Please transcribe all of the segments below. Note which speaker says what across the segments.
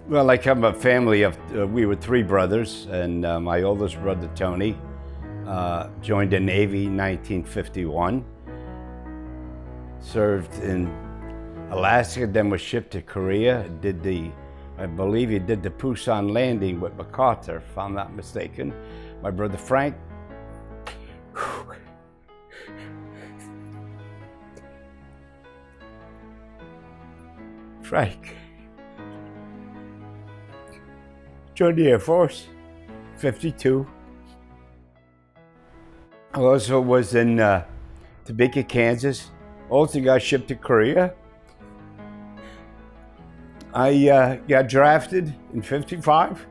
Speaker 1: Well, I come from a family of, we were three brothers, and my oldest brother, Tony, joined the Navy in 1951, served in Alaska, then was shipped to Korea, I believe he did the Pusan landing with MacArthur, if I'm not mistaken. My brother Frank, joined the Air Force, 52. I also was in Topeka, Kansas. Also got shipped to Korea. I got drafted in 55.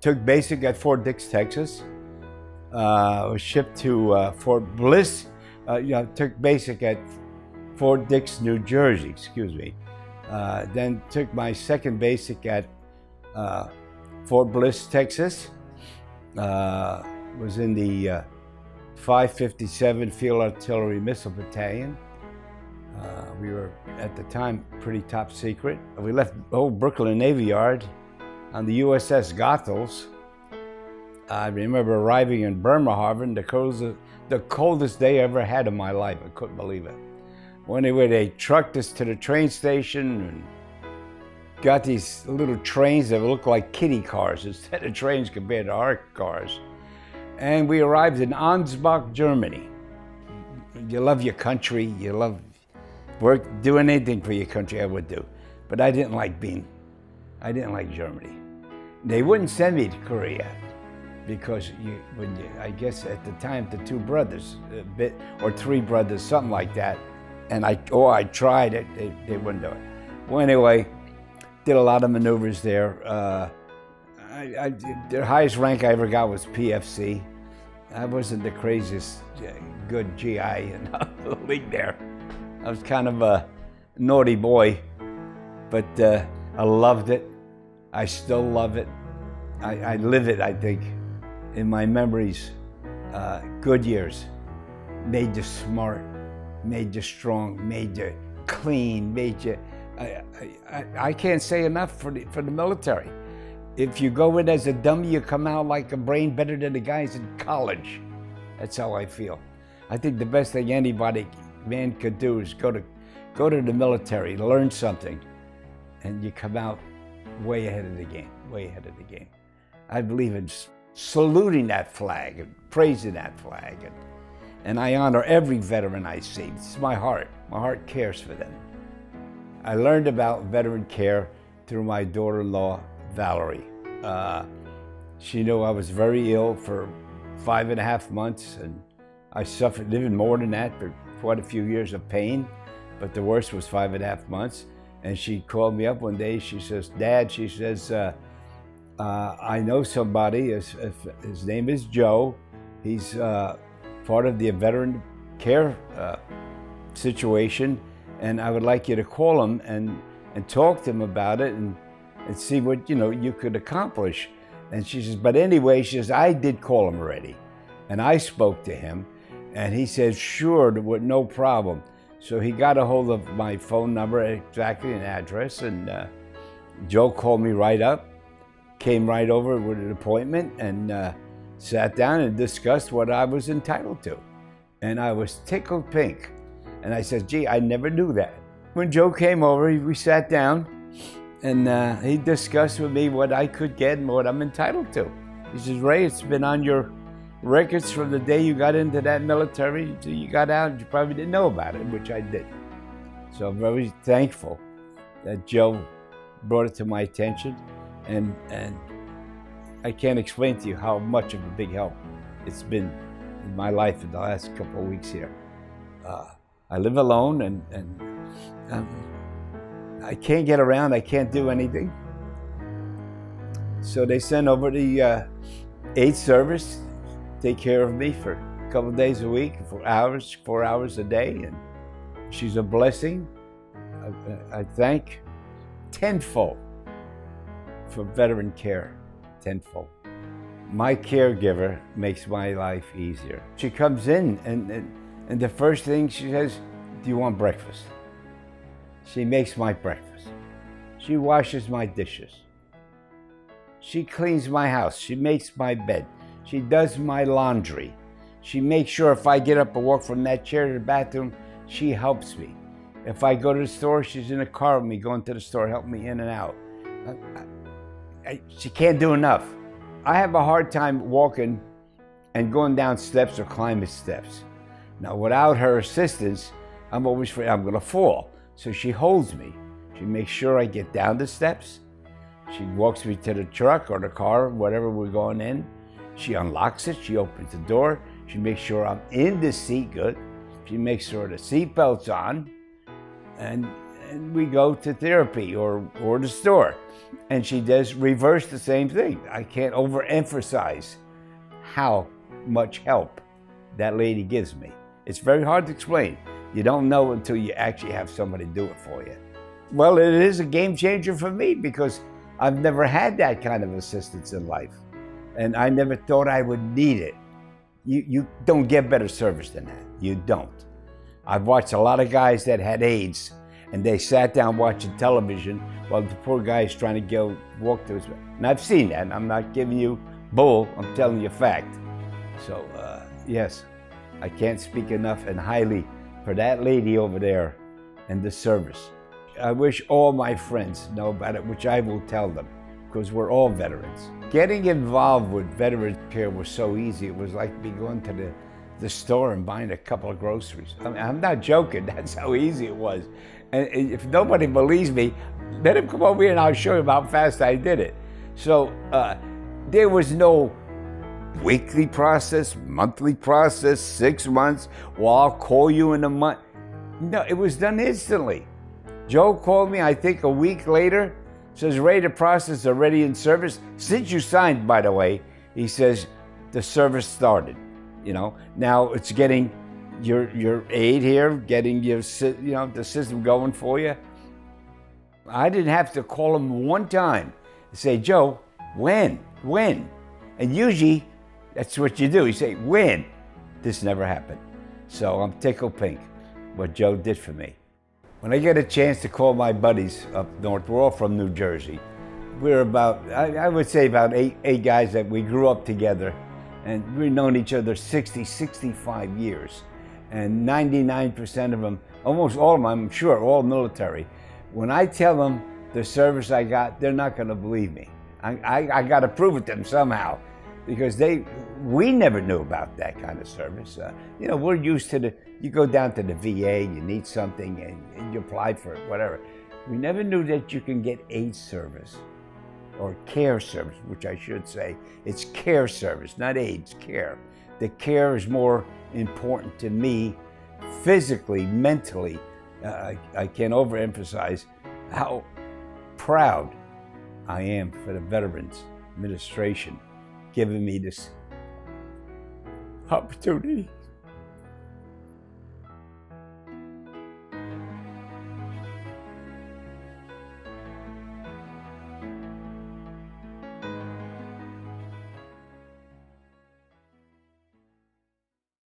Speaker 1: Took basic at Fort Dix, Texas. Was shipped to Fort Bliss. Took basic at Fort Dix, New Jersey, excuse me. Then took my second basic at Fort Bliss, Texas. Was in the 557 Field Artillery Missile Battalion. We were, at the time, pretty top secret. We left old Brooklyn Navy Yard on the USS Goethals. I remember arriving in Bremerhaven, the coldest day I ever had in my life. I couldn't believe it. Well, anyway, they trucked us to the train station and got these little trains that looked like kiddie cars instead of trains compared to our cars. And we arrived in Ansbach, Germany. You love your country, you love doing anything for your country, I would do. But I didn't like Germany. They wouldn't send me to Korea because I guess at the time, the two brothers, or three brothers, something like that. And I tried it, they wouldn't do it. Well, anyway, did a lot of maneuvers there. The highest rank I ever got was PFC. I wasn't the craziest good GI in the league there. I was kind of a naughty boy, but I loved it. I still love it. I live it, I think, in my memories. Good years made you smart, made you strong, made you clean, made you. I can't say enough for the military. If you go in as a dummy, you come out like a brain better than the guys in college. That's how I feel. I think the best thing man could do is go to the military, learn something, and you come out way ahead of the game, way ahead of the game. I believe in saluting that flag and praising that flag, and I honor every veteran I see. It's my heart. My heart cares for them. I learned about veteran care through my daughter-in-law, Valerie. She knew I was very ill for 5.5 months, and I suffered even more than that for quite a few years of pain, but the worst was 5.5 months. And she called me up one day, she says, "Dad," she says, "I know somebody, his name is Joe. He's part of the veteran care situation, and I would like you to call him and talk to him about it and see what you could accomplish." And she says, "But anyway," she says, "I did call him already, and I spoke to him, and he said sure, no problem." So he got a hold of my phone number, exactly an address, and Joe called me right up, came right over with an appointment, and sat down and discussed what I was entitled to. And I was tickled pink. And I said, "Gee, I never knew that." When Joe came over, we sat down, and he discussed with me what I could get and what I'm entitled to. He says, "Ray, it's been on your records from the day you got into that military till you got out. You probably didn't know about it," which I did. So I'm very thankful that Joe brought it to my attention, and I can't explain to you how much of a big help it's been in my life in the last couple of weeks here. I live alone, and I can't get around, I can't do anything. So they send over the 8th service, take care of me for a couple of days a week, 4 hours a day, and she's a blessing. I thank tenfold for veteran care, tenfold. My caregiver makes my life easier. She comes in and the first thing she says, "Do you want breakfast?" She makes my breakfast. She washes my dishes. She cleans my house. She makes my bed. She does my laundry. She makes sure if I get up and walk from that chair to the bathroom, she helps me. If I go to the store, she's in the car with me, going to the store, helping me in and out. She can't do enough. I have a hard time walking and going down steps or climbing steps. Now, without her assistance, I'm always afraid I'm gonna fall. So she holds me. She makes sure I get down the steps. She walks me to the truck or the car, whatever we're going in. She unlocks it, she opens the door. She makes sure I'm in the seat good. She makes sure the seatbelt's on. And we go to therapy or the store. And she does reverse the same thing. I can't overemphasize how much help that lady gives me. It's very hard to explain. You don't know until you actually have somebody do it for you. Well, it is a game changer for me because I've never had that kind of assistance in life. And I never thought I would need it. You don't get better service than that. You don't. I've watched a lot of guys that had AIDS and they sat down watching television while the poor guy is trying to go walk to his bed. And I've seen that. I'm not giving you bull, I'm telling you fact. So, yes, I can't speak enough and highly for that lady over there and the service. I wish all my friends know about it, which I will tell them, because we're all veterans. Getting involved with veteran care was so easy. It was like me going to the store and buying a couple of groceries. I mean, I'm not joking, that's how easy it was. And if nobody believes me, let him come over here and I'll show you how fast I did it. So there was no weekly process, monthly process, 6 months, well, I'll call you in a month. No, it was done instantly. Joe called me, I think a week later, says, Ray, the process is already in service. Since you signed, by the way, he says, the service started. You know, now it's getting your aid here, getting your, the system going for you. I didn't have to call him one time and say, Joe, when? And usually, that's what you do. You say, when? This never happened. So I'm tickled pink what Joe did for me. When I get a chance to call my buddies up north, we're all from New Jersey. We're about, I would say about eight guys that we grew up together. And we've known each other 65 years. And 99% of them, almost all of them, I'm sure, all military. When I tell them the service I got, they're not gonna believe me. I gotta prove it to them somehow. Because we never knew about that kind of service. We're used to you go down to the VA, you need something, and you apply for it, whatever. We never knew that you can get aid service, or care service, which I should say. It's care service, not AIDS, care. The care is more important to me, physically, mentally. I can't overemphasize how proud I am for the Veterans Administration giving me this opportunity.